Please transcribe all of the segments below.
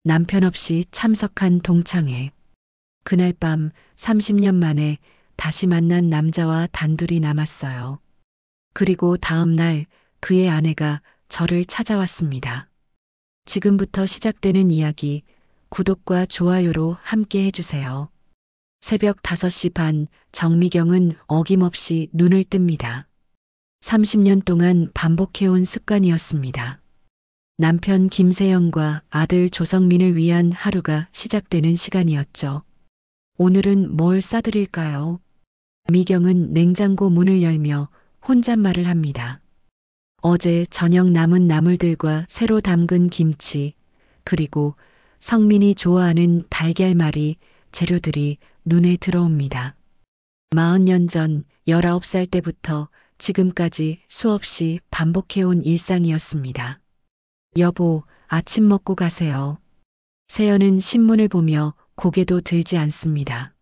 남편 없이 참석한 동창회. 그날 밤 30년 만에 다시 만난 남자와 단둘이 남았어요. 그리고 다음 날 그의 아내가 저를 찾아왔습니다. 지금부터 시작되는 이야기, 구독과 좋아요로 함께 해주세요. 새벽 5시 반, 정미경은 어김없이 눈을 뜹니다. 30년 동안 반복해온 습관이었습니다. 남편 김세영과 아들 조성민을 위한 하루가 시작되는 시간이었죠. 오늘은 뭘 싸드릴까요? 미경은 냉장고 문을 열며 혼잣말을 합니다. 어제 저녁 남은 나물들과 새로 담근 김치, 그리고 성민이 좋아하는 달걀말이 재료들이 눈에 들어옵니다. 40년 전 19살 때부터 지금까지 수없이 반복해온 일상이었습니다. 여보, 아침 먹고 가세요. 세연은 신문을 보며 고개도 들지 않습니다.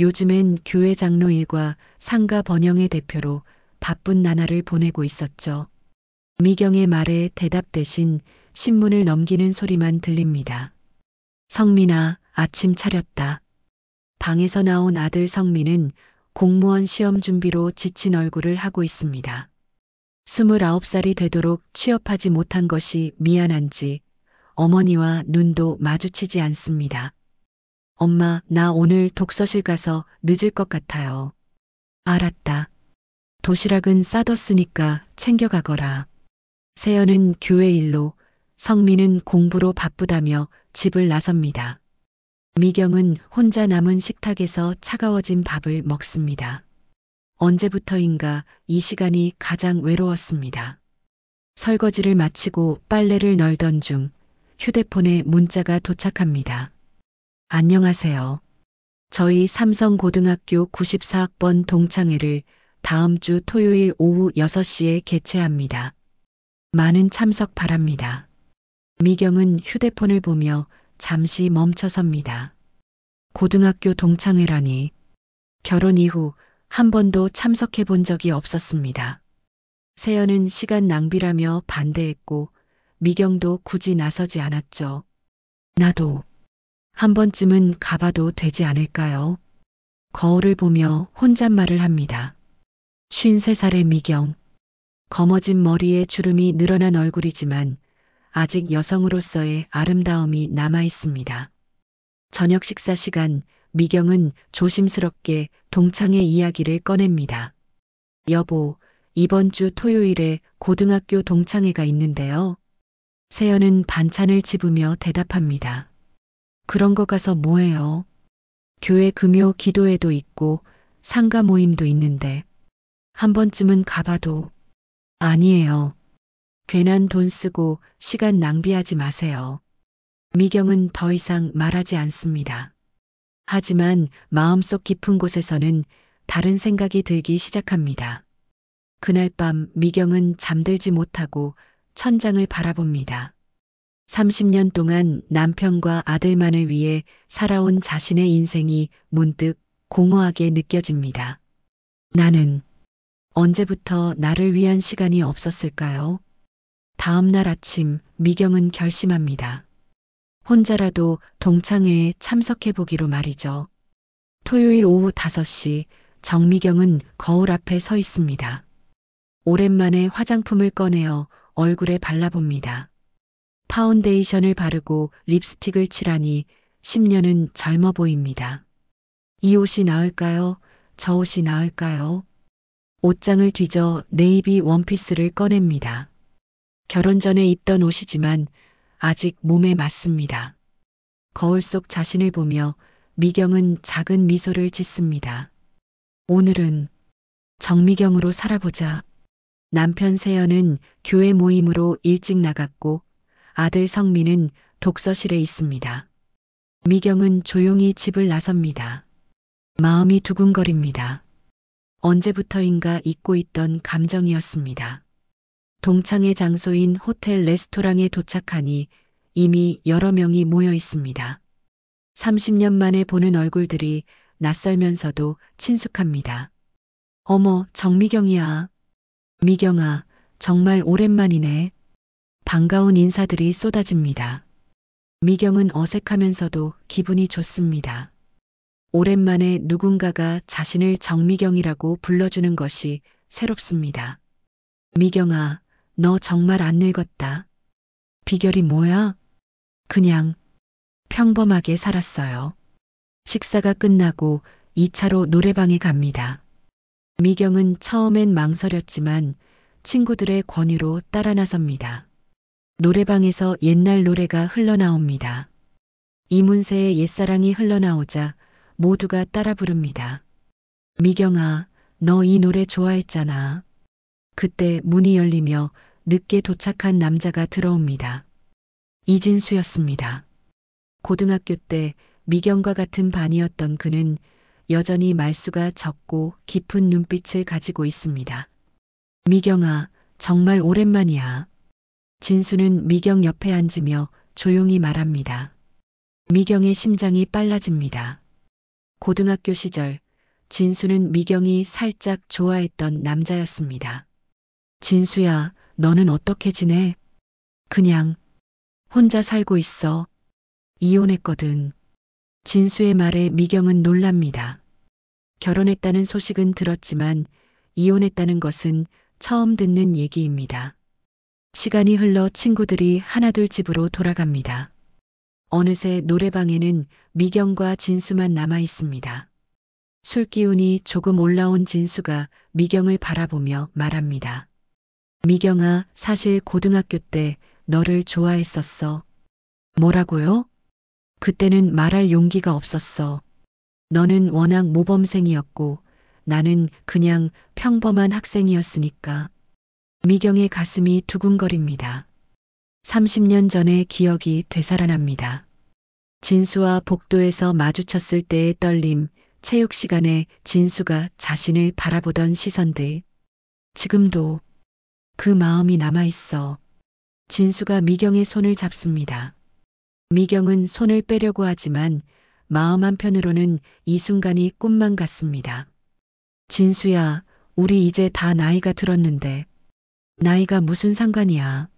요즘엔 교회 장로 일과 상가 번영의 대표로 바쁜 나날을 보내고 있었죠. 미경의 말에 대답 대신 신문을 넘기는 소리만 들립니다. 성민아, 아침 차렸다. 방에서 나온 아들 성민은 공무원 시험 준비로 지친 얼굴을 하고 있습니다. 29살이 되도록 취업하지 못한 것이 미안한지 어머니와 눈도 마주치지 않습니다. 엄마, 나 오늘 독서실 가서 늦을 것 같아요. 알았다. 도시락은 싸뒀으니까 챙겨가거라. 세연은 교회 일로, 성민은 공부로 바쁘다며 집을 나섭니다. 미경은 혼자 남은 식탁에서 차가워진 밥을 먹습니다. 언제부터인가 이 시간이 가장 외로웠습니다. 설거지를 마치고 빨래를 널던 중 휴대폰에 문자가 도착합니다. 안녕하세요. 저희 삼성고등학교 94학번 동창회를 다음 주 토요일 오후 6시에 개최합니다. 많은 참석 바랍니다. 미경은 휴대폰을 보며 잠시 멈춰섭니다. 고등학교 동창회라니. 결혼 이후 한 번도 참석해 본 적이 없었습니다. 세연은 시간 낭비라며 반대했고 미경도 굳이 나서지 않았죠. 나도 한 번쯤은 가봐도 되지 않을까요? 거울을 보며 혼잣말을 합니다. 53살의 미경. 검어진 머리에 주름이 늘어난 얼굴이지만 아직 여성으로서의 아름다움이 남아 있습니다. 저녁 식사 시간, 미경은 조심스럽게 동창회 이야기를 꺼냅니다. 여보, 이번 주 토요일에 고등학교 동창회가 있는데요. 세연은 반찬을 집으며 대답합니다. 그런 거 가서 뭐해요? 교회 금요 기도회도 있고 상가 모임도 있는데 한 번쯤은 가봐도. 아니에요. 괜한 돈 쓰고 시간 낭비하지 마세요. 미경은 더 이상 말하지 않습니다. 하지만 마음속 깊은 곳에서는 다른 생각이 들기 시작합니다. 그날 밤 미경은 잠들지 못하고 천장을 바라봅니다. 30년 동안 남편과 아들만을 위해 살아온 자신의 인생이 문득 공허하게 느껴집니다. 나는 언제부터 나를 위한 시간이 없었을까요? 다음 날 아침 미경은 결심합니다. 혼자라도 동창회에 참석해 보기로 말이죠. 토요일 오후 5시 정미경은 거울 앞에 서 있습니다. 오랜만에 화장품을 꺼내어 얼굴에 발라봅니다. 파운데이션을 바르고 립스틱을 칠하니 10년은 젊어 보입니다. 이 옷이 나을까요? 저 옷이 나을까요? 옷장을 뒤져 네이비 원피스를 꺼냅니다. 결혼 전에 입던 옷이지만 아직 몸에 맞습니다. 거울 속 자신을 보며 미경은 작은 미소를 짓습니다. 오늘은 정미경으로 살아보자. 남편 세연은 교회 모임으로 일찍 나갔고 아들 성민은 독서실에 있습니다. 미경은 조용히 집을 나섭니다. 마음이 두근거립니다. 언제부터인가 잊고 있던 감정이었습니다. 동창회 장소인 호텔 레스토랑에 도착하니 이미 여러 명이 모여 있습니다. 30년 만에 보는 얼굴들이 낯설면서도 친숙합니다. 어머, 정미경이야. 미경아, 정말 오랜만이네. 반가운 인사들이 쏟아집니다. 미경은 어색하면서도 기분이 좋습니다. 오랜만에 누군가가 자신을 정미경이라고 불러주는 것이 새롭습니다. 미경아, 너 정말 안 늙었다. 비결이 뭐야? 그냥 평범하게 살았어요. 식사가 끝나고 2차로 노래방에 갑니다. 미경은 처음엔 망설였지만 친구들의 권유로 따라 나섭니다. 노래방에서 옛날 노래가 흘러나옵니다. 이문세의 옛사랑이 흘러나오자 모두가 따라 부릅니다. 미경아, 너 이 노래 좋아했잖아. 그때 문이 열리며 늦게 도착한 남자가 들어옵니다. 이진수였습니다. 고등학교 때 미경과 같은 반이었던 그는 여전히 말수가 적고 깊은 눈빛을 가지고 있습니다. 미경아, 정말 오랜만이야. 진수는 미경 옆에 앉으며 조용히 말합니다. 미경의 심장이 빨라집니다. 고등학교 시절 진수는 미경이 살짝 좋아했던 남자였습니다. 진수야, 너는 어떻게 지내? 그냥 혼자 살고 있어. 이혼했거든. 진수의 말에 미경은 놀랍니다. 결혼했다는 소식은 들었지만 이혼했다는 것은 처음 듣는 얘기입니다. 시간이 흘러 친구들이 하나둘 집으로 돌아갑니다. 어느새 노래방에는 미경과 진수만 남아 있습니다. 술 기운이 조금 올라온 진수가 미경을 바라보며 말합니다. 미경아, 사실 고등학교 때 너를 좋아했었어. 뭐라고요? 그때는 말할 용기가 없었어. 너는 워낙 모범생이었고 나는 그냥 평범한 학생이었으니까. 미경의 가슴이 두근거립니다. 30년 전의 기억이 되살아납니다. 진수와 복도에서 마주쳤을 때의 떨림, 체육 시간에 진수가 자신을 바라보던 시선들. 지금도 그 마음이 남아있어. 진수가 미경의 손을 잡습니다. 미경은 손을 빼려고 하지만 마음 한편으로는 이 순간이 꿈만 같습니다. 진수야, 우리 이제 다 나이가 들었는데. 나이가 무슨 상관이야.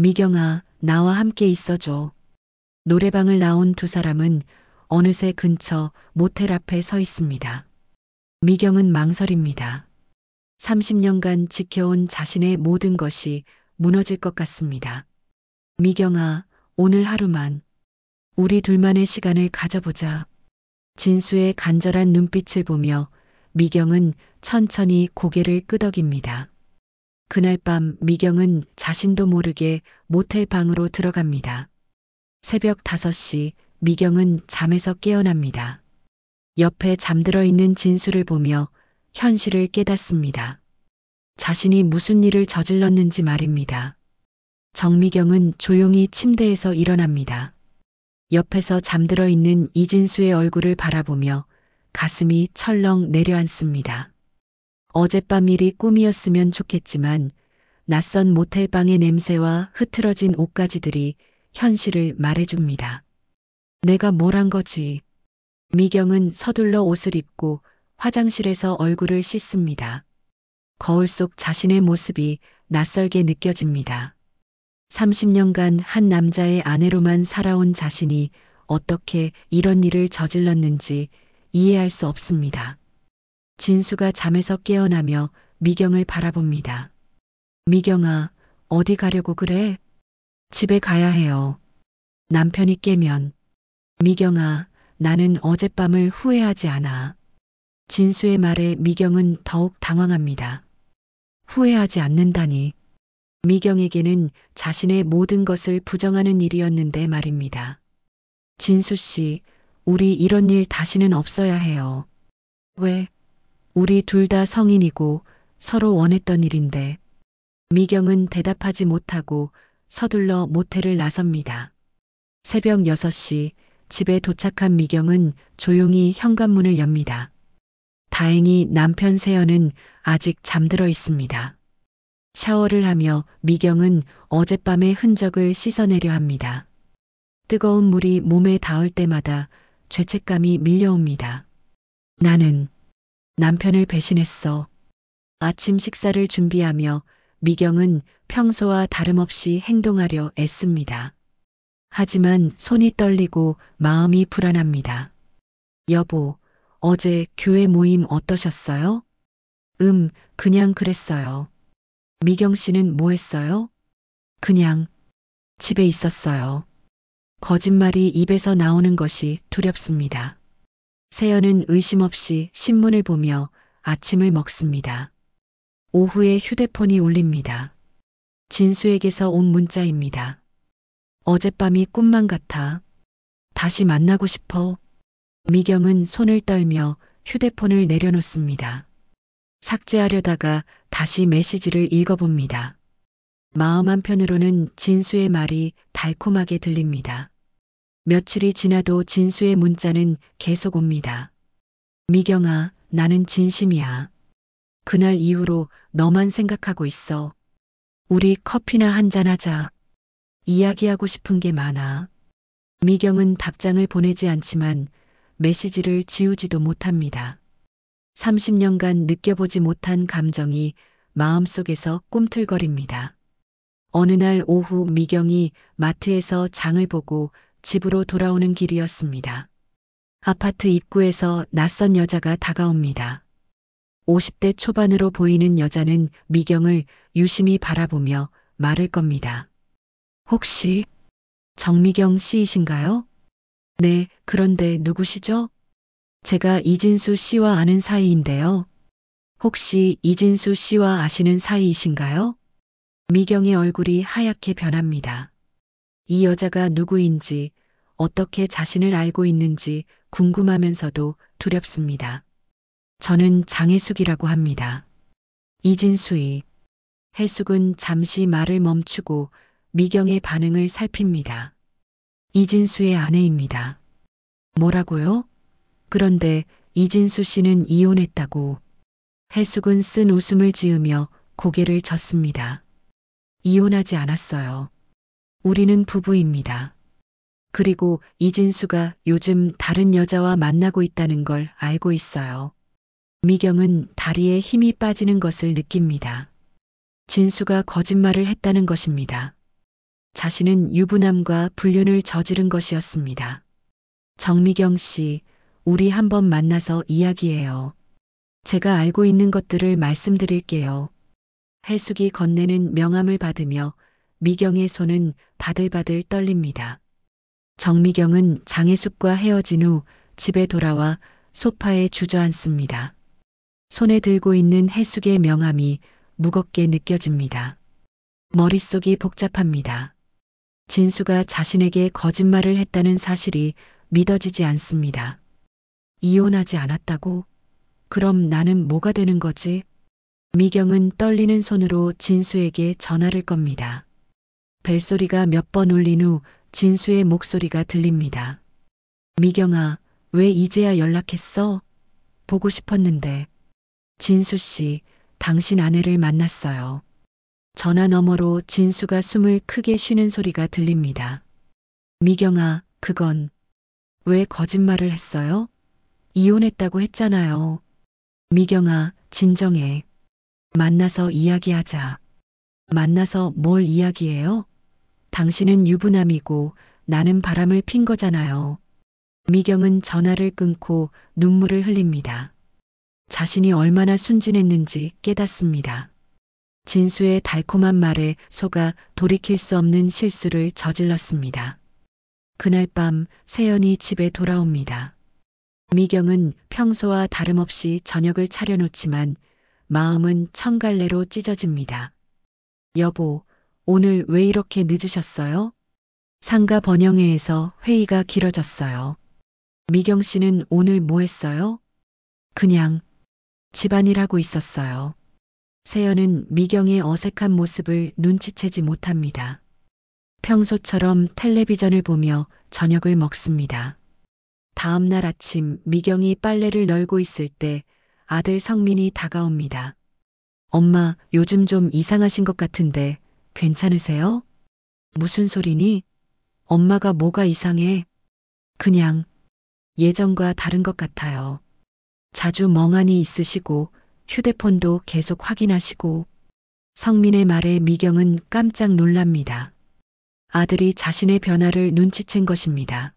미경아, 나와 함께 있어줘. 노래방을 나온 두 사람은 어느새 근처 모텔 앞에 서 있습니다. 미경은 망설입니다. 30년간 지켜온 자신의 모든 것이 무너질 것 같습니다. 미경아, 오늘 하루만 우리 둘만의 시간을 가져보자. 진수의 간절한 눈빛을 보며 미경은 천천히 고개를 끄덕입니다. 그날 밤 미경은 자신도 모르게 모텔 방으로 들어갑니다. 새벽 5시 미경은 잠에서 깨어납니다. 옆에 잠들어 있는 진수를 보며 현실을 깨닫습니다. 자신이 무슨 일을 저질렀는지 말입니다. 정미경은 조용히 침대에서 일어납니다. 옆에서 잠들어 있는 이진수의 얼굴을 바라보며 가슴이 철렁 내려앉습니다. 어젯밤 일이 꿈이었으면 좋겠지만 낯선 모텔방의 냄새와 흐트러진 옷가지들이 현실을 말해줍니다. 내가 뭘 한 거지? 미경은 서둘러 옷을 입고 화장실에서 얼굴을 씻습니다. 거울 속 자신의 모습이 낯설게 느껴집니다. 30년간 한 남자의 아내로만 살아온 자신이 어떻게 이런 일을 저질렀는지 이해할 수 없습니다. 진수가 잠에서 깨어나며 미경을 바라봅니다. 미경아, 어디 가려고 그래? 집에 가야 해요. 남편이 깨면. 미경아, 나는 어젯밤을 후회하지 않아. 진수의 말에 미경은 더욱 당황합니다. 후회하지 않는다니. 미경에게는 자신의 모든 것을 부정하는 일이었는데 말입니다. 진수 씨, 우리 이런 일 다시는 없어야 해요. 왜? 우리 둘 다 성인이고 서로 원했던 일인데. 미경은 대답하지 못하고 서둘러 모텔을 나섭니다. 새벽 6시 집에 도착한 미경은 조용히 현관문을 엽니다. 다행히 남편 세연은 아직 잠들어 있습니다. 샤워를 하며 미경은 어젯밤의 흔적을 씻어내려 합니다. 뜨거운 물이 몸에 닿을 때마다 죄책감이 밀려옵니다. 나는 남편을 배신했어. 아침 식사를 준비하며 미경은 평소와 다름없이 행동하려 애씁니다. 하지만 손이 떨리고 마음이 불안합니다. 여보, 어제 교회 모임 어떠셨어요? 그냥 그랬어요. 미경 씨는 뭐 했어요? 그냥 집에 있었어요. 거짓말이 입에서 나오는 것이 두렵습니다. 세연은 의심 없이 신문을 보며 아침을 먹습니다. 오후에 휴대폰이 울립니다. 진수에게서 온 문자입니다. 어젯밤이 꿈만 같아. 다시 만나고 싶어. 미경은 손을 떨며 휴대폰을 내려놓습니다. 삭제하려다가 다시 메시지를 읽어봅니다. 마음 한편으로는 진수의 말이 달콤하게 들립니다. 며칠이 지나도 진수의 문자는 계속 옵니다. 미경아, 나는 진심이야. 그날 이후로 너만 생각하고 있어. 우리 커피나 한잔 하자. 이야기하고 싶은 게 많아. 미경은 답장을 보내지 않지만 메시지를 지우지도 못합니다. 30년간 느껴보지 못한 감정이 마음속에서 꿈틀거립니다. 어느 날 오후 미경이 마트에서 장을 보고 집으로 돌아오는 길이었습니다. 아파트 입구에서 낯선 여자가 다가옵니다. 50대 초반으로 보이는 여자는 미경을 유심히 바라보며 말을 겁니다. 혹시 정미경 씨이신가요? 네, 그런데 누구시죠? 제가 이진수 씨와 아는 사이인데요. 혹시 이진수 씨와 아시는 사이이신가요? 미경의 얼굴이 하얗게 변합니다. 이 여자가 누구인지, 어떻게 자신을 알고 있는지 궁금하면서도 두렵습니다. 저는 장혜숙이라고 합니다. 이진수이. 해숙은 잠시 말을 멈추고 미경의 반응을 살핍니다. 이진수의 아내입니다. 뭐라고요? 그런데 이진수 씨는 이혼했다고. 해숙은 쓴 웃음을 지으며 고개를 젓습니다. 이혼하지 않았어요. 우리는 부부입니다. 그리고 이진수가 요즘 다른 여자와 만나고 있다는 걸 알고 있어요. 미경은 다리에 힘이 빠지는 것을 느낍니다. 진수가 거짓말을 했다는 것입니다. 자신은 유부남과 불륜을 저지른 것이었습니다. 정미경 씨, 우리 한번 만나서 이야기해요. 제가 알고 있는 것들을 말씀드릴게요. 해숙이 건네는 명함을 받으며 미경의 손은 바들바들 떨립니다. 정미경은 장혜숙과 헤어진 후 집에 돌아와 소파에 주저앉습니다. 손에 들고 있는 해숙의 명함이 무겁게 느껴집니다. 머릿속이 복잡합니다. 진수가 자신에게 거짓말을 했다는 사실이 믿어지지 않습니다. 이혼하지 않았다고? 그럼 나는 뭐가 되는 거지? 미경은 떨리는 손으로 진수에게 전화를 겁니다. 벨소리가 몇 번 울린 후 진수의 목소리가 들립니다. 미경아, 왜 이제야 연락했어? 보고 싶었는데. 진수 씨, 당신 아내를 만났어요. 전화 너머로 진수가 숨을 크게 쉬는 소리가 들립니다. 미경아, 그건 왜 거짓말을 했어요? 이혼했다고 했잖아요. 미경아, 진정해. 만나서 이야기하자. 만나서 뭘 이야기해요? 당신은 유부남이고 나는 바람을 핀 거잖아요. 미경은 전화를 끊고 눈물을 흘립니다. 자신이 얼마나 순진했는지 깨닫습니다. 진수의 달콤한 말에 속아 돌이킬 수 없는 실수를 저질렀습니다. 그날 밤 세연이 집에 돌아옵니다. 미경은 평소와 다름없이 저녁을 차려놓지만 마음은 청갈래로 찢어집니다. 여보, 오늘 왜 이렇게 늦으셨어요? 상가 번영회에서 회의가 길어졌어요. 미경 씨는 오늘 뭐 했어요? 그냥 집안일하고 있었어요. 세연은 미경의 어색한 모습을 눈치채지 못합니다. 평소처럼 텔레비전을 보며 저녁을 먹습니다. 다음 날 아침 미경이 빨래를 널고 있을 때 아들 성민이 다가옵니다. 엄마, 요즘 좀 이상하신 것 같은데 괜찮으세요? 무슨 소리니? 엄마가 뭐가 이상해? 그냥 예전과 다른 것 같아요. 자주 멍하니 있으시고 휴대폰도 계속 확인하시고. 성민의 말에 미경은 깜짝 놀랍니다. 아들이 자신의 변화를 눈치챈 것입니다.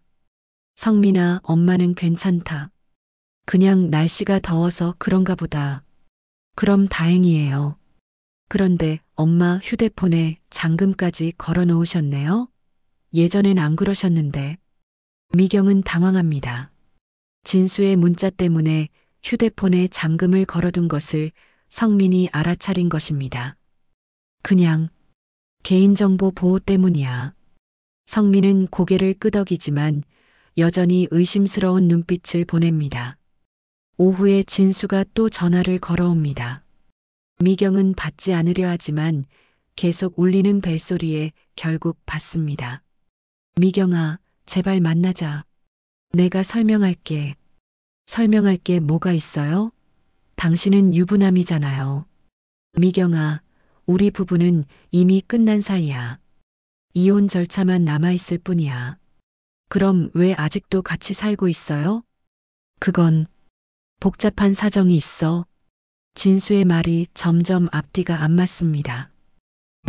성민아, 엄마는 괜찮다. 그냥 날씨가 더워서 그런가 보다. 그럼 다행이에요. 그런데 엄마 휴대폰에 잠금까지 걸어 놓으셨네요? 예전엔 안 그러셨는데. 미경은 당황합니다. 진수의 문자 때문에 휴대폰에 잠금을 걸어둔 것을 성민이 알아차린 것입니다. 그냥 개인정보 보호 때문이야. 성민은 고개를 끄덕이지만 여전히 의심스러운 눈빛을 보냅니다. 오후에 진수가 또 전화를 걸어옵니다. 미경은 받지 않으려 하지만 계속 울리는 벨소리에 결국 받습니다. 미경아, 제발 만나자. 내가 설명할게. 설명할 게 뭐가 있어요? 당신은 유부남이잖아요. 미경아, 우리 부부는 이미 끝난 사이야. 이혼 절차만 남아있을 뿐이야. 그럼 왜 아직도 같이 살고 있어요? 그건 복잡한 사정이 있어. 진수의 말이 점점 앞뒤가 안 맞습니다.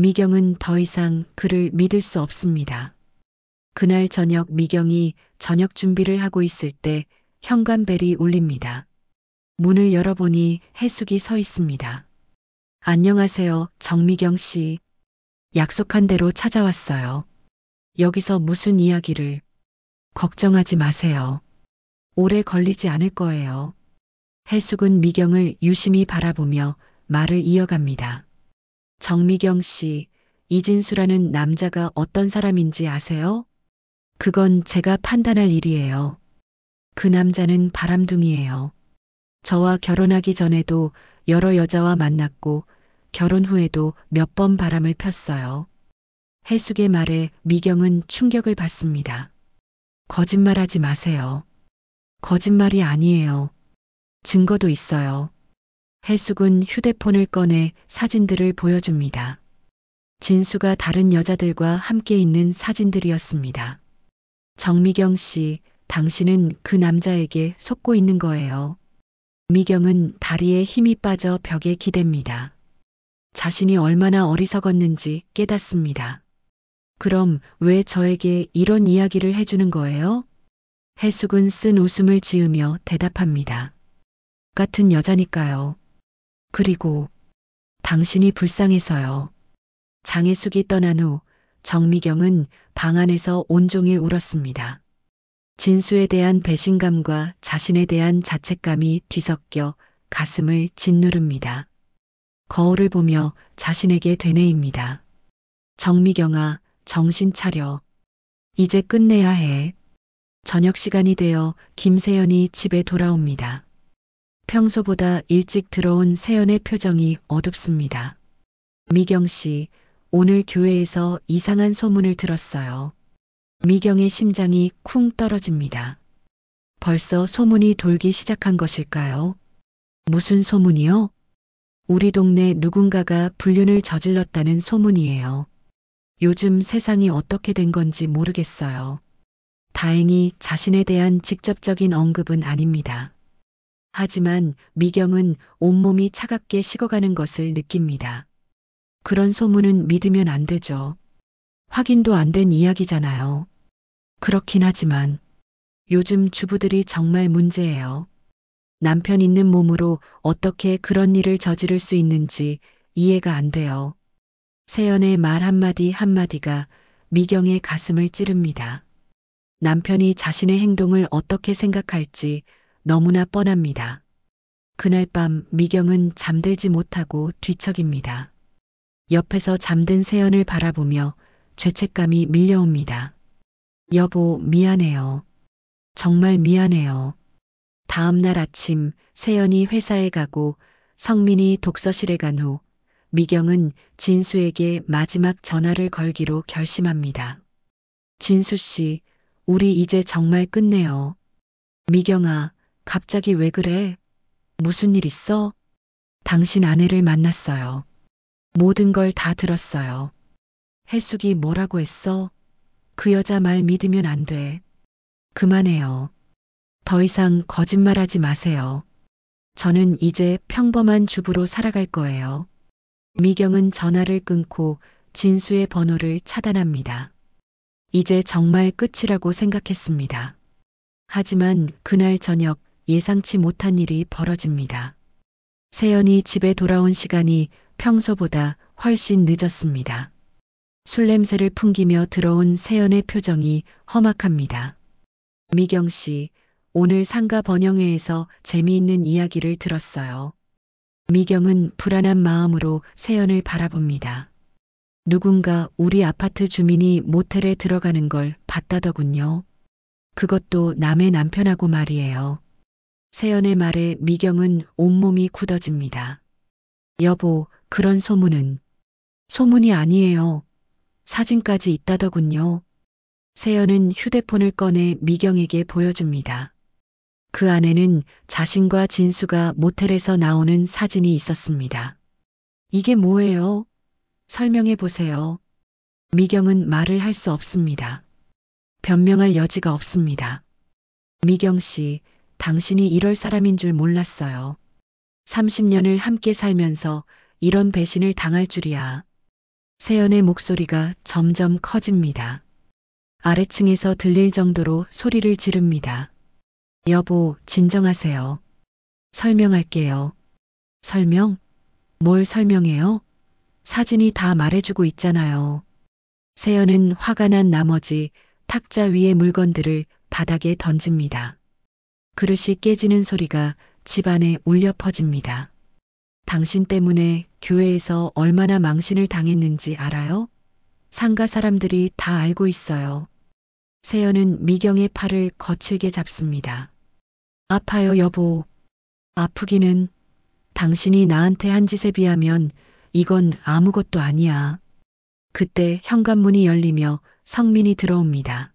미경은 더 이상 그를 믿을 수 없습니다. 그날 저녁 미경이 저녁 준비를 하고 있을 때 현관벨이 울립니다. 문을 열어보니 해숙이 서 있습니다. 안녕하세요, 정미경 씨. 약속한 대로 찾아왔어요. 여기서 무슨 이야기를. 걱정하지 마세요. 오래 걸리지 않을 거예요. 해숙은 미경을 유심히 바라보며 말을 이어갑니다. 정미경 씨, 이진수라는 남자가 어떤 사람인지 아세요? 그건 제가 판단할 일이에요. 그 남자는 바람둥이에요. 저와 결혼하기 전에도 여러 여자와 만났고 결혼 후에도 몇 번 바람을 폈어요. 해숙의 말에 미경은 충격을 받습니다. 거짓말하지 마세요. 거짓말이 아니에요. 증거도 있어요. 해숙은 휴대폰을 꺼내 사진들을 보여줍니다. 진수가 다른 여자들과 함께 있는 사진들이었습니다. 정미경 씨, 당신은 그 남자에게 속고 있는 거예요. 미경은 다리에 힘이 빠져 벽에 기댑니다. 자신이 얼마나 어리석었는지 깨닫습니다. 그럼 왜 저에게 이런 이야기를 해주는 거예요? 해숙은 쓴 웃음을 지으며 대답합니다. 같은 여자니까요. 그리고 당신이 불쌍해서요. 장혜숙이 떠난 후 정미경은 방 안에서 온종일 울었습니다. 진수에 대한 배신감과 자신에 대한 자책감이 뒤섞여 가슴을 짓누릅니다. 거울을 보며 자신에게 되뇌입니다. 정미경아, 정신 차려. 이제 끝내야 해. 저녁 시간이 되어 김세연이 집에 돌아옵니다. 평소보다 일찍 들어온 세연의 표정이 어둡습니다. 미경 씨, 오늘 교회에서 이상한 소문을 들었어요. 미경의 심장이 쿵 떨어집니다. 벌써 소문이 돌기 시작한 것일까요? 무슨 소문이요? 우리 동네 누군가가 불륜을 저질렀다는 소문이에요. 요즘 세상이 어떻게 된 건지 모르겠어요. 다행히 자신에 대한 직접적인 언급은 아닙니다. 하지만 미경은 온몸이 차갑게 식어가는 것을 느낍니다. 그런 소문은 믿으면 안 되죠. 확인도 안 된 이야기잖아요. 그렇긴 하지만 요즘 주부들이 정말 문제예요. 남편 있는 몸으로 어떻게 그런 일을 저지를 수 있는지 이해가 안 돼요. 세연의 말 한마디 한마디가 미경의 가슴을 찌릅니다. 남편이 자신의 행동을 어떻게 생각할지 너무나 뻔합니다. 그날 밤 미경은 잠들지 못하고 뒤척입니다. 옆에서 잠든 세연을 바라보며 죄책감이 밀려옵니다. 여보, 미안해요. 정말 미안해요. 다음 날 아침 세연이 회사에 가고 성민이 독서실에 간 후 미경은 진수에게 마지막 전화를 걸기로 결심합니다. 진수 씨, 우리 이제 정말 끝내요. 미경아, 갑자기 왜 그래? 무슨 일 있어? 당신 아내를 만났어요. 모든 걸 다 들었어요. 해숙이 뭐라고 했어? 그 여자 말 믿으면 안 돼. 그만해요. 더 이상 거짓말하지 마세요. 저는 이제 평범한 주부로 살아갈 거예요. 미경은 전화를 끊고 진수의 번호를 차단합니다. 이제 정말 끝이라고 생각했습니다. 하지만 그날 저녁 예상치 못한 일이 벌어집니다. 세연이 집에 돌아온 시간이 평소보다 훨씬 늦었습니다. 술 냄새를 풍기며 들어온 세연의 표정이 험악합니다. 미경 씨, 오늘 상가 번영회에서 재미있는 이야기를 들었어요. 미경은 불안한 마음으로 세연을 바라봅니다. 누군가 우리 아파트 주민이 모텔에 들어가는 걸 봤다더군요. 그것도 남의 남편하고 말이에요. 세연의 말에 미경은 온몸이 굳어집니다. 여보, 그런 소문은. 소문이 아니에요. 사진까지 있다더군요. 세연은 휴대폰을 꺼내 미경에게 보여줍니다. 그 안에는 자신과 진수가 모텔에서 나오는 사진이 있었습니다. 이게 뭐예요? 설명해 보세요. 미경은 말을 할 수 없습니다. 변명할 여지가 없습니다. 미경 씨, 당신이 이럴 사람인 줄 몰랐어요. 30년을 함께 살면서 이런 배신을 당할 줄이야. 세연의 목소리가 점점 커집니다. 아래층에서 들릴 정도로 소리를 지릅니다. 여보, 진정하세요. 설명할게요. 설명? 뭘 설명해요? 사진이 다 말해주고 있잖아요. 세연은 화가 난 나머지 탁자 위의 물건들을 바닥에 던집니다. 그릇이 깨지는 소리가 집안에 울려 퍼집니다. 당신 때문에 교회에서 얼마나 망신을 당했는지 알아요? 상가 사람들이 다 알고 있어요. 세연은 미경의 팔을 거칠게 잡습니다. 아파요, 여보. 아프기는. 당신이 나한테 한 짓에 비하면 이건 아무것도 아니야. 그때 현관문이 열리며 성민이 들어옵니다.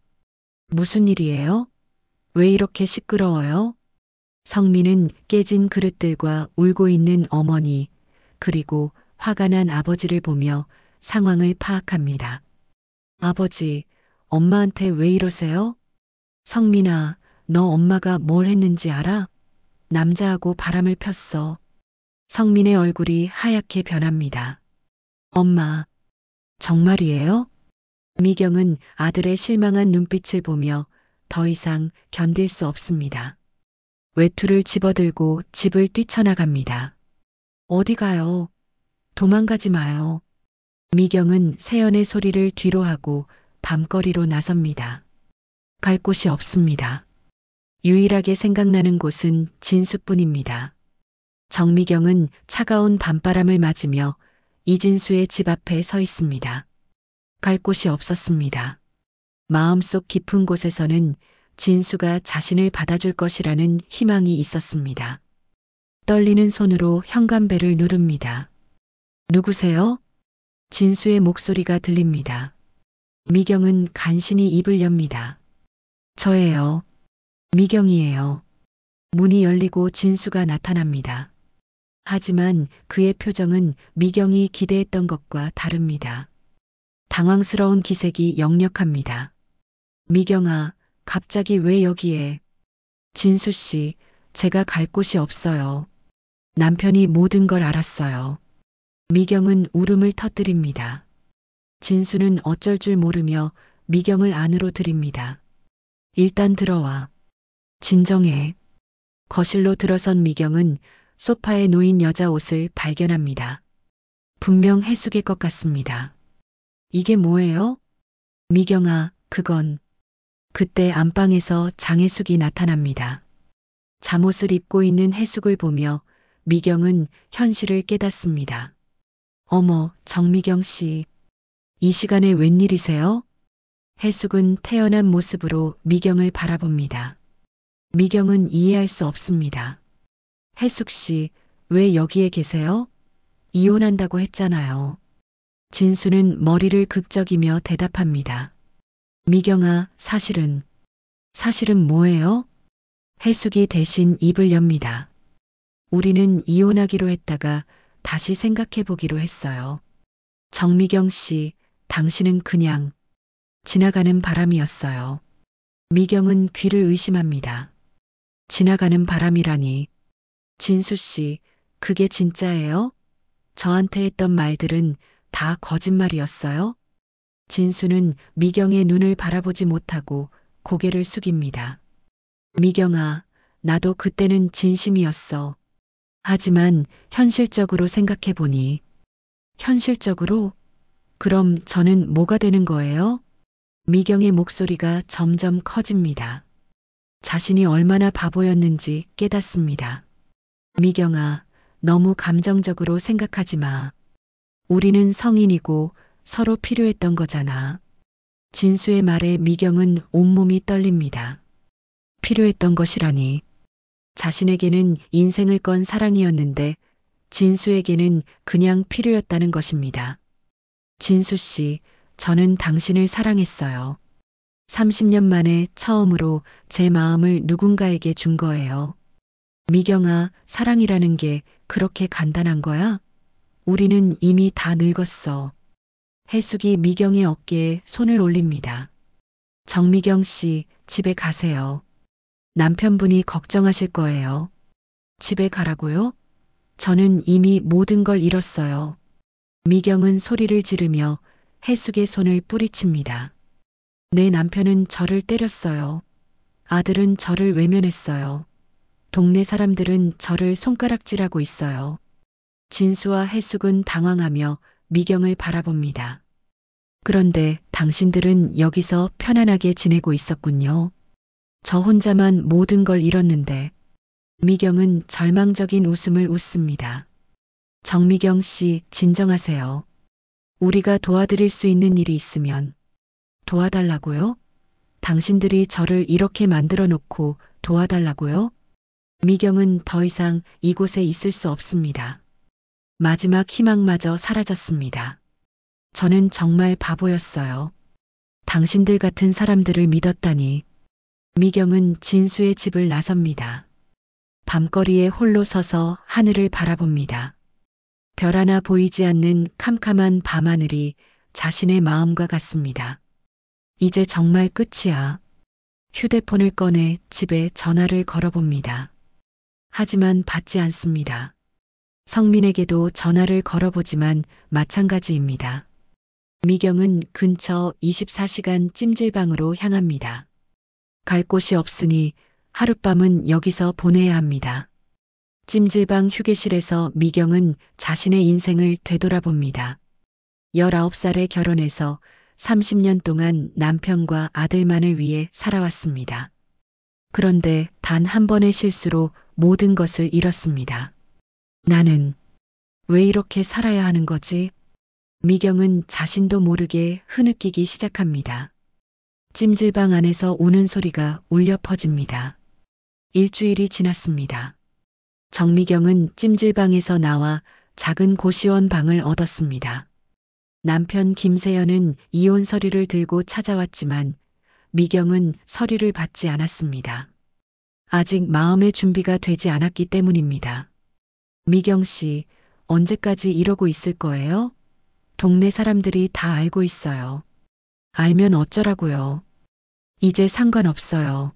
무슨 일이에요? 왜 이렇게 시끄러워요? 성민은 깨진 그릇들과 울고 있는 어머니, 그리고 화가 난 아버지를 보며 상황을 파악합니다. 아버지, 엄마한테 왜 이러세요? 성민아, 너 엄마가 뭘 했는지 알아? 남자하고 바람을 폈어. 성민의 얼굴이 하얗게 변합니다. 엄마, 정말이에요? 미경은 아들의 실망한 눈빛을 보며 더 이상 견딜 수 없습니다. 외투를 집어들고 집을 뛰쳐나갑니다. 어디 가요? 도망가지 마요. 미경은 세연의 소리를 뒤로하고 밤거리로 나섭니다. 갈 곳이 없습니다. 유일하게 생각나는 곳은 진수뿐입니다. 정미경은 차가운 밤바람을 맞으며 이진수의 집 앞에 서 있습니다. 갈 곳이 없었습니다. 마음속 깊은 곳에서는 진수가 자신을 받아줄 것이라는 희망이 있었습니다. 떨리는 손으로 현관벨을 누릅니다. 누구세요? 진수의 목소리가 들립니다. 미경은 간신히 입을 엽니다. 저예요. 미경이에요. 문이 열리고 진수가 나타납니다. 하지만 그의 표정은 미경이 기대했던 것과 다릅니다. 당황스러운 기색이 역력합니다. 미경아, 갑자기 왜 여기에? 진수 씨, 제가 갈 곳이 없어요. 남편이 모든 걸 알았어요. 미경은 울음을 터뜨립니다. 진수는 어쩔 줄 모르며 미경을 안으로 들입니다. 일단 들어와. 진정해. 거실로 들어선 미경은 소파에 놓인 여자 옷을 발견합니다. 분명 해숙의 것 같습니다. 이게 뭐예요? 미경아, 그건. 그때 안방에서 장혜숙이 나타납니다. 잠옷을 입고 있는 해숙을 보며 미경은 현실을 깨닫습니다. 어머, 정미경 씨. 이 시간에 웬일이세요? 해숙은 태연한 모습으로 미경을 바라봅니다. 미경은 이해할 수 없습니다. 해숙 씨, 왜 여기에 계세요? 이혼한다고 했잖아요. 진수는 머리를 극적이며 대답합니다. 미경아, 사실은 뭐예요? 해숙이 대신 입을 엽니다. 우리는 이혼하기로 했다가 다시 생각해 보기로 했어요. 정미경 씨, 당신은 그냥 지나가는 바람이었어요. 미경은 귀를 의심합니다. 지나가는 바람이라니. 진수 씨, 그게 진짜예요? 저한테 했던 말들은 다 거짓말이었어요? 진수는 미경의 눈을 바라보지 못하고 고개를 숙입니다. 미경아, 나도 그때는 진심이었어. 하지만 현실적으로 생각해 보니, 현실적으로? 그럼 저는 뭐가 되는 거예요? 미경의 목소리가 점점 커집니다. 자신이 얼마나 바보였는지 깨닫습니다. 미경아, 너무 감정적으로 생각하지 마. 우리는 성인이고 서로 필요했던 거잖아. 진수의 말에 미경은 온몸이 떨립니다. 필요했던 것이라니. 자신에게는 인생을 건 사랑이었는데 진수에게는 그냥 필요였다는 것입니다. 진수 씨, 저는 당신을 사랑했어요. 30년 만에 처음으로 제 마음을 누군가에게 준 거예요. 미경아, 사랑이라는 게 그렇게 간단한 거야? 우리는 이미 다 늙었어. 해숙이 미경의 어깨에 손을 올립니다. 정미경 씨, 집에 가세요. 남편분이 걱정하실 거예요. 집에 가라고요? 저는 이미 모든 걸 잃었어요. 미경은 소리를 지르며 해숙의 손을 뿌리칩니다. 내 남편은 저를 때렸어요. 아들은 저를 외면했어요. 동네 사람들은 저를 손가락질하고 있어요. 진수와 해숙은 당황하며 미경을 바라봅니다. 그런데 당신들은 여기서 편안하게 지내고 있었군요. 저 혼자만 모든 걸 잃었는데. 미경은 절망적인 웃음을 웃습니다. 정미경 씨, 진정하세요. 우리가 도와드릴 수 있는 일이 있으면. 도와달라고요? 당신들이 저를 이렇게 만들어 놓고 도와달라고요? 미경은 더 이상 이곳에 있을 수 없습니다. 마지막 희망마저 사라졌습니다. 저는 정말 바보였어요. 당신들 같은 사람들을 믿었다니. 미경은 진수의 집을 나섭니다. 밤거리에 홀로 서서 하늘을 바라봅니다. 별 하나 보이지 않는 캄캄한 밤하늘이 자신의 마음과 같습니다. 이제 정말 끝이야. 휴대폰을 꺼내 집에 전화를 걸어봅니다. 하지만 받지 않습니다. 성민에게도 전화를 걸어보지만 마찬가지입니다. 미경은 근처 24시간 찜질방으로 향합니다. 갈 곳이 없으니 하룻밤은 여기서 보내야 합니다. 찜질방 휴게실에서 미경은 자신의 인생을 되돌아봅니다. 19살에 결혼해서 30년 동안 남편과 아들만을 위해 살아왔습니다. 그런데 단 한 번의 실수로 모든 것을 잃었습니다. 나는 왜 이렇게 살아야 하는 거지? 미경은 자신도 모르게 흐느끼기 시작합니다. 찜질방 안에서 우는 소리가 울려 퍼집니다. 일주일이 지났습니다. 정미경은 찜질방에서 나와 작은 고시원 방을 얻었습니다. 남편 김세연은 이혼 서류를 들고 찾아왔지만 미경은 서류를 받지 않았습니다. 아직 마음의 준비가 되지 않았기 때문입니다. 미경 씨, 언제까지 이러고 있을 거예요? 동네 사람들이 다 알고 있어요. 알면 어쩌라고요. 이제 상관없어요.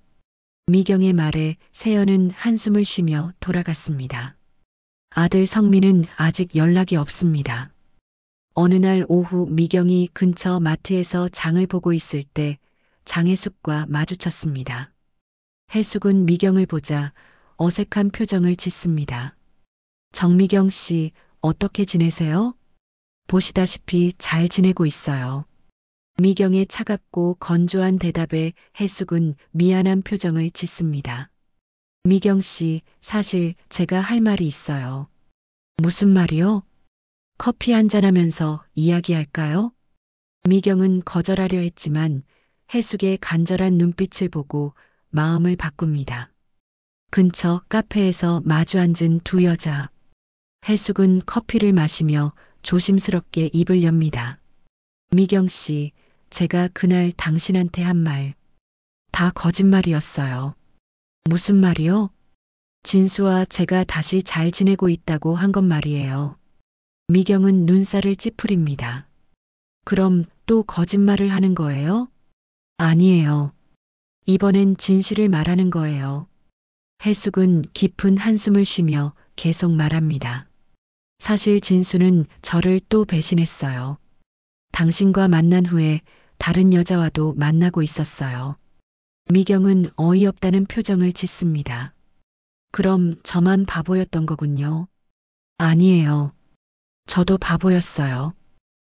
미경의 말에 세연은 한숨을 쉬며 돌아갔습니다. 아들 성민은 아직 연락이 없습니다. 어느 날 오후 미경이 근처 마트에서 장을 보고 있을 때 장혜숙과 마주쳤습니다. 혜숙은 미경을 보자 어색한 표정을 짓습니다. 정미경 씨, 어떻게 지내세요? 보시다시피 잘 지내고 있어요. 미경의 차갑고 건조한 대답에 혜숙은 미안한 표정을 짓습니다. 미경 씨, 사실 제가 할 말이 있어요. 무슨 말이요? 커피 한잔하면서 이야기할까요? 미경은 거절하려 했지만 혜숙의 간절한 눈빛을 보고 마음을 바꿉니다. 근처 카페에서 마주 앉은 두 여자. 혜숙은 커피를 마시며 조심스럽게 입을 엽니다. 미경 씨, 제가 그날 당신한테 한 말, 다 거짓말이었어요. 무슨 말이요? 진수와 제가 다시 잘 지내고 있다고 한 건 말이에요. 미경은 눈살을 찌푸립니다. 그럼 또 거짓말을 하는 거예요? 아니에요. 이번엔 진실을 말하는 거예요. 혜숙은 깊은 한숨을 쉬며 계속 말합니다. 사실 진수는 저를 또 배신했어요. 당신과 만난 후에 다른 여자와도 만나고 있었어요. 미경은 어이없다는 표정을 짓습니다. 그럼 저만 바보였던 거군요. 아니에요. 저도 바보였어요.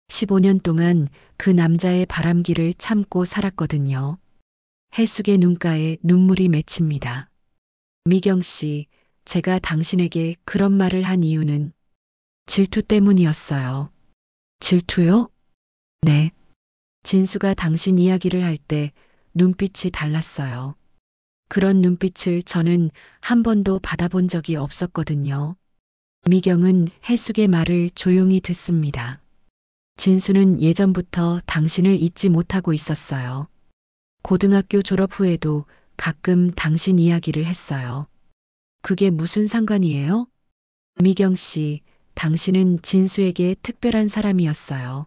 15년 동안 그 남자의 바람기를 참고 살았거든요. 해숙의 눈가에 눈물이 맺힙니다. 미경 씨, 제가 당신에게 그런 말을 한 이유는 질투 때문이었어요. 질투요? 네. 진수가 당신 이야기를 할 때 눈빛이 달랐어요. 그런 눈빛을 저는 한 번도 받아본 적이 없었거든요. 미경은 해숙의 말을 조용히 듣습니다. 진수는 예전부터 당신을 잊지 못하고 있었어요. 고등학교 졸업 후에도 가끔 당신 이야기를 했어요. 그게 무슨 상관이에요? 미경 씨, 당신은 진수에게 특별한 사람이었어요.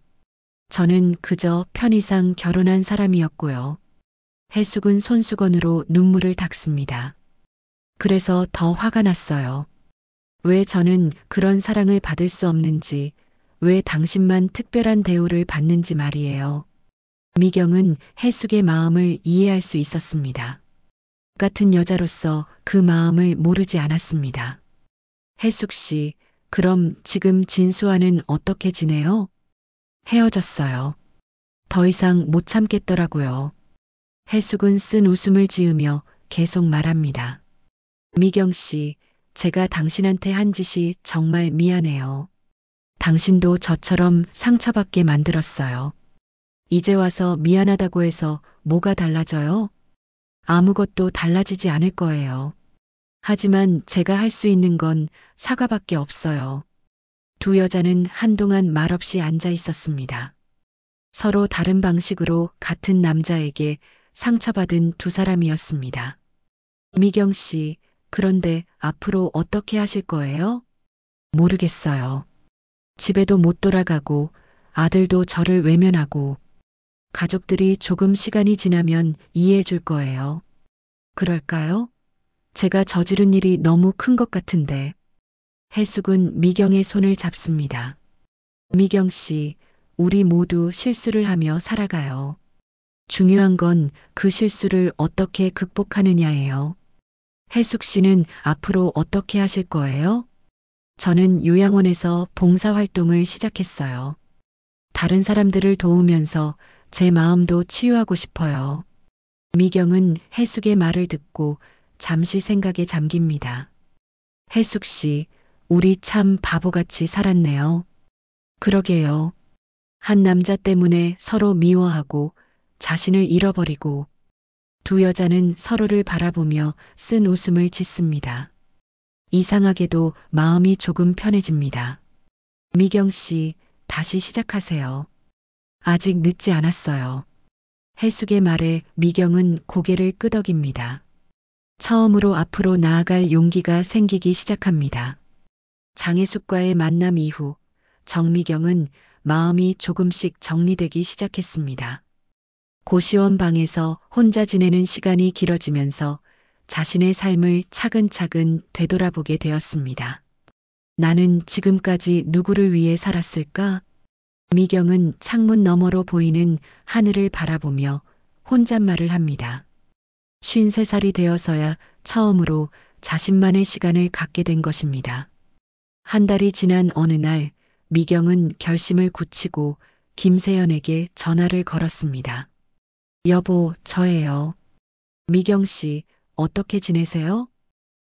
저는 그저 편의상 결혼한 사람이었고요. 해숙은 손수건으로 눈물을 닦습니다. 그래서 더 화가 났어요. 왜 저는 그런 사랑을 받을 수 없는지, 왜 당신만 특별한 대우를 받는지 말이에요. 미경은 해숙의 마음을 이해할 수 있었습니다. 같은 여자로서 그 마음을 모르지 않았습니다. 해숙 씨, 그럼 지금 진수와는 어떻게 지내요? 헤어졌어요. 더 이상 못 참겠더라고요. 해숙은 쓴 웃음을 지으며 계속 말합니다. 미경 씨, 제가 당신한테 한 짓이 정말 미안해요. 당신도 저처럼 상처받게 만들었어요. 이제 와서 미안하다고 해서 뭐가 달라져요? 아무것도 달라지지 않을 거예요. 하지만 제가 할 수 있는 건 사과밖에 없어요. 두 여자는 한동안 말없이 앉아 있었습니다. 서로 다른 방식으로 같은 남자에게 상처받은 두 사람이었습니다. 미경 씨, 그런데 앞으로 어떻게 하실 거예요? 모르겠어요. 집에도 못 돌아가고 아들도 저를 외면하고 가족들이 조금 시간이 지나면 이해해 줄 거예요. 그럴까요? 제가 저지른 일이 너무 큰 것 같은데. 해숙은 미경의 손을 잡습니다. 미경 씨, 우리 모두 실수를 하며 살아가요. 중요한 건 그 실수를 어떻게 극복하느냐예요. 해숙 씨는 앞으로 어떻게 하실 거예요? 저는 요양원에서 봉사활동을 시작했어요. 다른 사람들을 도우면서 제 마음도 치유하고 싶어요. 미경은 해숙의 말을 듣고 잠시 생각에 잠깁니다. 해숙 씨, 우리 참 바보같이 살았네요. 그러게요. 한 남자 때문에 서로 미워하고 자신을 잃어버리고 두 여자는 서로를 바라보며 쓴 웃음을 짓습니다. 이상하게도 마음이 조금 편해집니다. 미경 씨, 다시 시작하세요. 아직 늦지 않았어요. 해숙의 말에 미경은 고개를 끄덕입니다. 처음으로 앞으로 나아갈 용기가 생기기 시작합니다. 장혜숙과의 만남 이후 정미경은 마음이 조금씩 정리되기 시작했습니다. 고시원 방에서 혼자 지내는 시간이 길어지면서 자신의 삶을 차근차근 되돌아보게 되었습니다. 나는 지금까지 누구를 위해 살았을까? 미경은 창문 너머로 보이는 하늘을 바라보며 혼잣말을 합니다. 53살이 되어서야 처음으로 자신만의 시간을 갖게 된 것입니다. 한 달이 지난 어느 날 미경은 결심을 굳히고 김세연에게 전화를 걸었습니다. 여보, 저예요. 미경 씨, 어떻게 지내세요?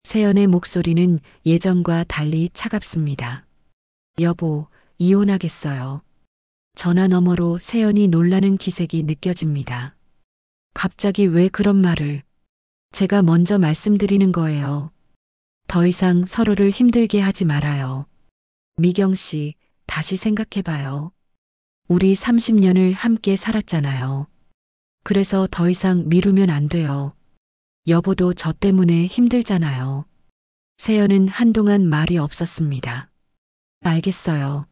세연의 목소리는 예전과 달리 차갑습니다. 여보, 이혼하겠어요. 전화 너머로 세연이 놀라는 기색이 느껴집니다. 갑자기 왜 그런 말을? 제가 먼저 말씀드리는 거예요. 더 이상 서로를 힘들게 하지 말아요. 미경 씨, 다시 생각해봐요. 우리 30년을 함께 살았잖아요. 그래서 더 이상 미루면 안 돼요. 여보도 저 때문에 힘들잖아요. 세연은 한동안 말이 없었습니다. 알겠어요.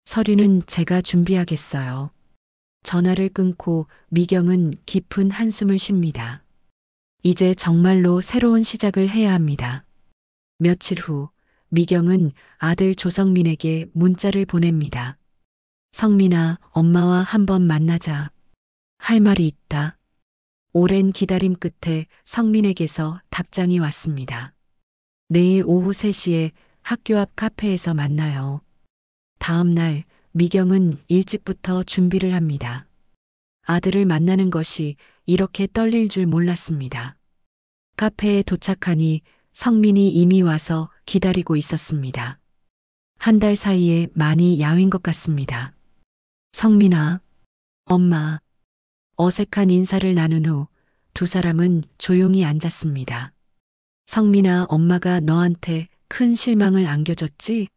서류는 제가 준비하겠어요. 전화를 끊고 미경은 깊은 한숨을 쉽니다. 이제 정말로 새로운 시작을 해야 합니다. 며칠 후 미경은 아들 조성민에게 문자를 보냅니다. 성민아, 엄마와 한번 만나자. 할 말이 있다. 오랜 기다림 끝에 성민에게서 답장이 왔습니다. 내일 오후 3시에 학교 앞 카페에서 만나요. 다음 날 미경은 일찍부터 준비를 합니다. 아들을 만나는 것이 이렇게 떨릴 줄 몰랐습니다. 카페에 도착하니 성민이 이미 와서 기다리고 있었습니다. 한 달 사이에 많이 야윈 것 같습니다. 성민아, 엄마. 어색한 인사를 나눈 후 두 사람은 조용히 앉았습니다. 성민아, 엄마가 너한테 큰 실망을 안겨줬지?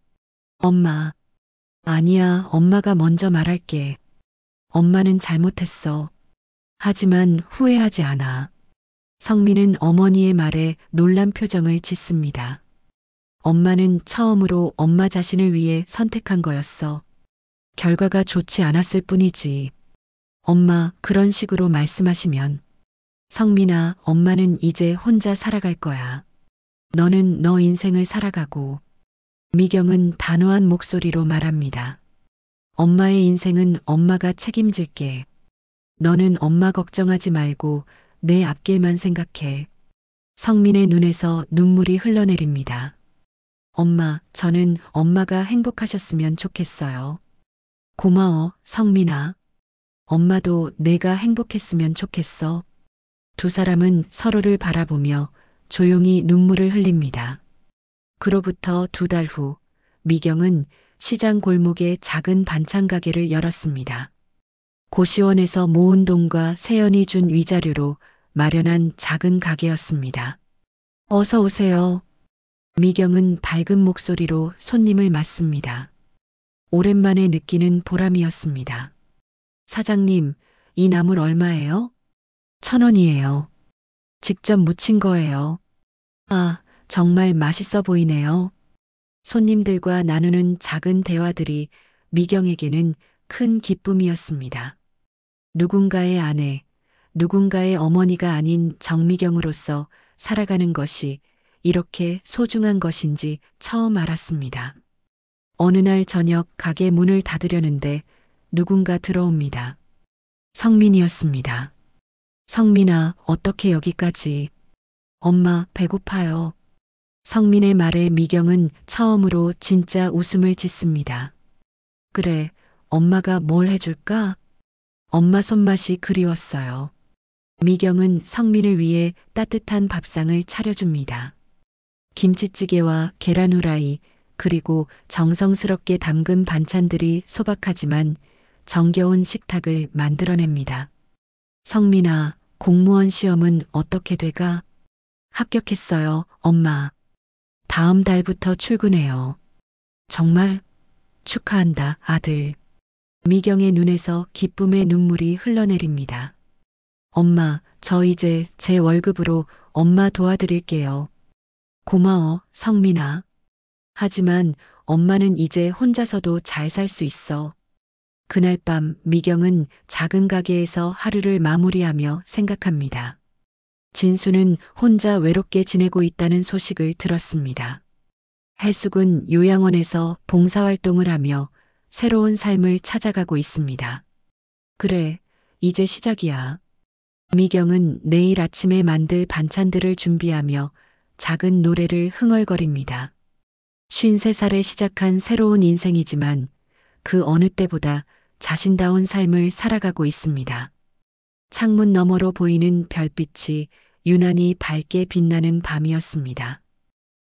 엄마. 아니야, 엄마가 먼저 말할게. 엄마는 잘못했어. 하지만 후회하지 않아. 성민은 어머니의 말에 놀란 표정을 짓습니다. 엄마는 처음으로 엄마 자신을 위해 선택한 거였어. 결과가 좋지 않았을 뿐이지. 엄마, 그런 식으로 말씀하시면. 성민아, 엄마는 이제 혼자 살아갈 거야. 너는 너 인생을 살아가고. 미경은 단호한 목소리로 말합니다. 엄마의 인생은 엄마가 책임질게. 너는 엄마 걱정하지 말고 내 앞길만 생각해. 성민의 눈에서 눈물이 흘러내립니다. 엄마, 저는 엄마가 행복하셨으면 좋겠어요. 고마워, 성민아. 엄마도 내가 행복했으면 좋겠어. 두 사람은 서로를 바라보며 조용히 눈물을 흘립니다. 그로부터 2달 후, 미경은 시장 골목에 작은 반찬 가게를 열었습니다. 고시원에서 모은 돈과 세연이 준 위자료로 마련한 작은 가게였습니다. 어서 오세요. 미경은 밝은 목소리로 손님을 맞습니다. 오랜만에 느끼는 보람이었습니다. 사장님, 이 나물 얼마예요? 1,000원이에요. 직접 무친 거예요. 아, 정말 맛있어 보이네요. 손님들과 나누는 작은 대화들이 미경에게는 큰 기쁨이었습니다. 누군가의 아내, 누군가의 어머니가 아닌 정미경으로서 살아가는 것이 이렇게 소중한 것인지 처음 알았습니다. 어느 날 저녁 가게 문을 닫으려는데 누군가 들어옵니다. 성민이었습니다. 성민아, 어떻게 여기까지? 엄마, 배고파요. 성민의 말에 미경은 처음으로 진짜 웃음을 짓습니다. 그래, 엄마가 뭘 해줄까? 엄마 손맛이 그리웠어요. 미경은 성민을 위해 따뜻한 밥상을 차려줍니다. 김치찌개와 계란 후라이, 그리고 정성스럽게 담근 반찬들이 소박하지만 정겨운 식탁을 만들어냅니다. 성민아, 공무원 시험은 어떻게 돼가? 합격했어요, 엄마. 다음 달부터 출근해요. 정말? 축하한다, 아들. 미경의 눈에서 기쁨의 눈물이 흘러내립니다. 엄마, 저 이제 제 월급으로 엄마 도와드릴게요. 고마워, 성민아. 하지만 엄마는 이제 혼자서도 잘 살 수 있어. 그날 밤 미경은 작은 가게에서 하루를 마무리하며 생각합니다. 진수는 혼자 외롭게 지내고 있다는 소식을 들었습니다. 해숙은 요양원에서 봉사활동을 하며 새로운 삶을 찾아가고 있습니다. 그래, 이제 시작이야. 미경은 내일 아침에 만들 반찬들을 준비하며 작은 노래를 흥얼거립니다. 53살에 시작한 새로운 인생이지만 그 어느 때보다 자신다운 삶을 살아가고 있습니다. 창문 너머로 보이는 별빛이 유난히 밝게 빛나는 밤이었습니다.